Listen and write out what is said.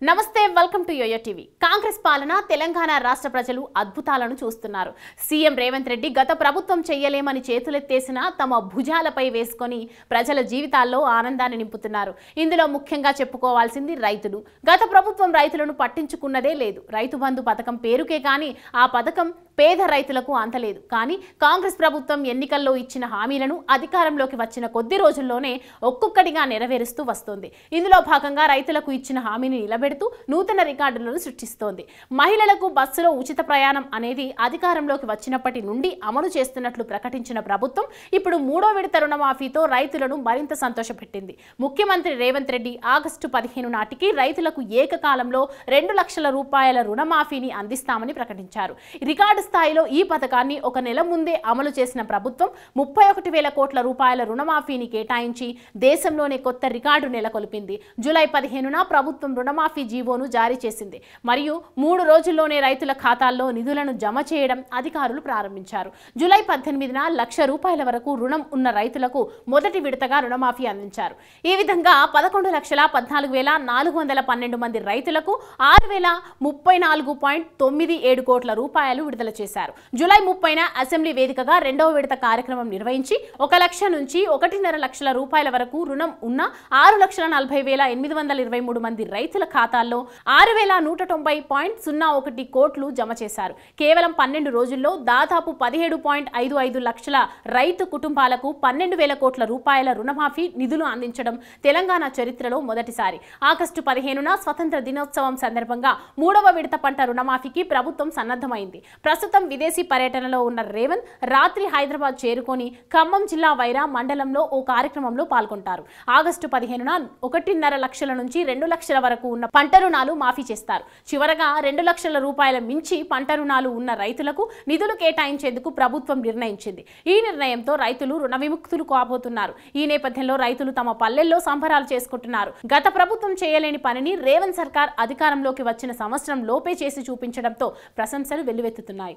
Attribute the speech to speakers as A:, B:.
A: నమస్తే welcome to YoYo TV. Congress పాలన తెలంగాణ రాష్ట్ర ప్రజలు అద్భుతాలను చూస్తున్నారు. సీఎం రేవంత్ రెడ్డి గత ప్రభుత్వం చేయలేమని చేతులెత్తేసిన తమ భుజాలపై వేసుకొని ప్రజల జీవితాల్లో ఆనందాన్ని నింపుతున్నారు. ఇందులో ముఖ్యంగా చెప్పుకోవాల్సింది రైతులు. గత ప్రభుత్వం రైతులను పట్టించుకున్నదే లేదు. రైతు బంధు పథకం పేరుకే కానీ ఆ పథకం పేద రైతులకు అంతలేదు. కానీ కాంగ్రెస్ ప్రభుత్వం ఎన్నికల్లో ఇచ్చిన హామీలను అధికారంలోకి వచ్చిన కొద్ది రోజుల్లోనే ఒక్కొక్కటిగా నెరవేరుస్తూ వస్తోంది. ఇందులో భాగంగా రైతులకు ఇచ్చిన హామీని నిలబెడుతూ నూతన రికార్డులను సృష్టిస్తోంది. మహిళలకు బస్సులో ఉచిత ప్రయాణం అనేది అధికారంలోకి వచ్చినప్పటి నుండి అమలు చేస్తున్నట్లు ప్రకటించిన ప్రభుత్వం ఇప్పుడు 3వ విడత రుణమాఫీతో రైతులను మరింత సంతోషపెట్టింది. ముఖ్యమంత్రి రేవంత్ రెడ్డి ఆగస్టు 15 నాటికి రైతులకు ఏకకాలంలో 2 లక్షల రూపాయల రుణమాఫీని అందిస్తామని ప్రకటించారు. రికార్డు స్థాయిలో ఈ పథకాన్ని ఒక నెల ముందే అమలు చేసిన ప్రభుత్వం 31,000 కోట్ల రూపాయల రుణమాఫీని కేటాయించి దేశంలోనే కొత్త రికార్డు నెలకొల్పింది. జూలై 15న ప్రభుత్వం రుణమాఫీ జీవోను జారీ చేసింది. మరియు 3 రోజుల్లోనే రైతుల ఖాతాల్లో నిధులను జమ చేయడం అధికారులు ప్రారంభించారు. జూలై 18న 1,00,000 రూపాయల వరకు రుణం ఉన్న రైతులకు మొదటి విడతగా రుణమాఫీ అందించారు. ఈ విధంగా 11,14,412 మంది రైతులకు 6,034.97 కోట్ల రూపాయలు విడుదల చేశారు. జూలై 30న అసెంబ్లీ వేదికగా 2వ విడత కార్యక్రమం నిర్వహించి 1 లక్ష నుంచి 1.5 లక్షల రూపాయల వరకు రుణం ఉన్న 6,40,823 మంది రైతుల ఖాతాల్లో 6,190.01 కోట్లు జమ చేశారు. కేవలం 12 రోజుల్లో దాదాపు 17.55 లక్షల రైతు కుటుంబాలకు 12,000 కోట్ల రూపాయల రుణమాఫీ నిధులు అందించడం తెలంగాణ చరిత్రలో మొదటిసారి. ఆగస్టు 15న స్వతంత్ర దినోత్సవం సందర్భంగా 3వ విడత పంట రుణమాఫీకి ప్రభుత్వం సన్నద్ధమైంది. ప్రస్తుతం విదేశీ పర్యటనలో ఉన్న రేవంత్ రాత్రి హైదరాబాద్ చేరుకొని ఖమ్మం జిల్లా వైరా మండలంలో ఓ కార్యక్రమంలో పాల్గొంటారు. ఆగస్టు 15న 1.5 లక్షల నుంచి 2 లక్షల వరకు ఉన్న పంట రుణాలు మాఫీ చేస్తారు. చివరగా 2 లక్షల రూపాయల మించి పంట రుణాలు ఉన్న రైతులకు నిధులు కేటాయించేందుకు ప్రభుత్వం నిర్ణయించింది. ఈ నిర్ణయంతో రైతులు రుణ విముక్తులు కాబోతున్నారు. ఈ నేపథ్యంలో రైతులు తమ పల్లెల్లో సంబరాలు చేసుకుంటున్నారు. గత ప్రభుత్వం చేయలేని పనిని రేవంత్ సర్కార్ అధికారంలోకి వచ్చిన సంవత్సరం లోపే చేసి చూపించడంతో ప్రశంసలు వెల్లువెత్తుతున్నాయి.